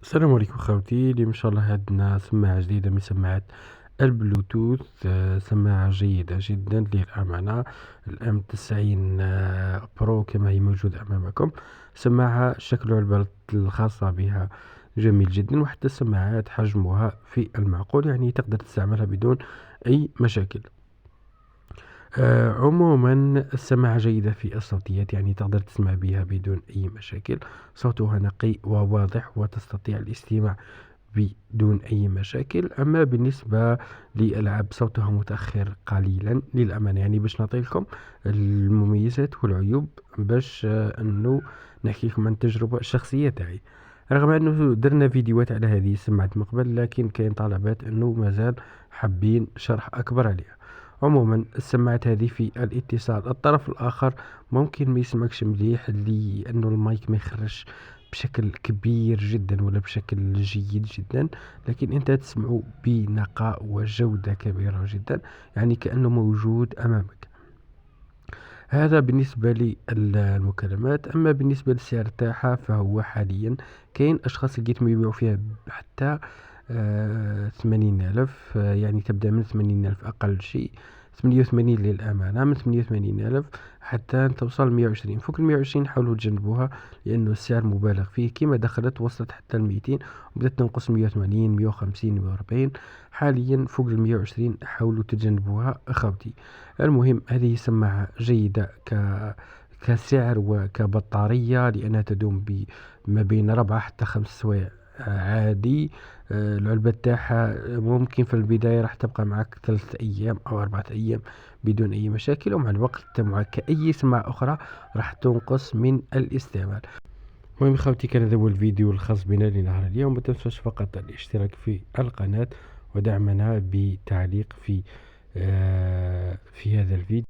السلام عليكم خوتي. اليوم ان شاء الله عندنا سماعة جديدة من سماعات البلوتوث. سماعة جيدة جدا للأمانة، الام 90 برو كما هي موجودة أمامكم. سماعة شكل العلبة الخاصة بها جميل جدا، وحتى السماعات حجمها في المعقول، يعني تقدر تستعملها بدون أي مشاكل. عموما السماعة جيدة في الصوتيات، يعني تقدر تسمع بها بدون أي مشاكل. صوتها نقي وواضح وتستطيع الاستماع بدون أي مشاكل. أما بالنسبة للألعاب صوتها متأخر قليلا للأمانة، يعني باش نعطيكم المميزات والعيوب، باش أنه نحكي لكم عن التجربة الشخصية تاعي. رغم أنه درنا فيديوهات على هذه السماعة من قبل، لكن كاين طلبات أنه مازال حابين شرح أكبر عليها. عموما السماعات هذه في الاتصال الطرف الآخر ممكن ما يسمعكش مليح، لأنه المايك ما يخرجش بشكل كبير جدا ولا بشكل جيد جدا، لكن انت تسمع بنقاء وجودة كبيرة جدا، يعني كأنه موجود أمامك. هذا بالنسبة للمكالمات. أما بالنسبة للسعر تاعها فهو حاليا كاين أشخاص لقيتهم يبيعوا فيها حتى 80,000. يعني تبدأ من 80,000 أقل شيء، 88 للأمانة، من 88,000 حتى توصل 120. فوق 120 حاولوا تجنبوها، لأنه السعر مبالغ فيه. كما دخلت وصلت حتى 200 وبدأت تنقص 180 150 140. حاليا فوق 120 حاولوا تجنبوها أخوتي. المهم هذه سماعة جيدة كسعر وكبطارية، لأنها تدوم ما بين 4 حتى 5 سوايع عادي. العلبة تاعها ممكن في البداية راح تبقى معك 3 أيام أو 4 أيام بدون أي مشاكل، ومع الوقت مع كأي سماعة أخرى راح تنقص من الاستعمال. المهم خوتي، كان هذا هو الفيديو الخاص بنا لنهار اليوم. ما تنسوش فقط الاشتراك في القناة ودعمنا بتعليق في هذا الفيديو.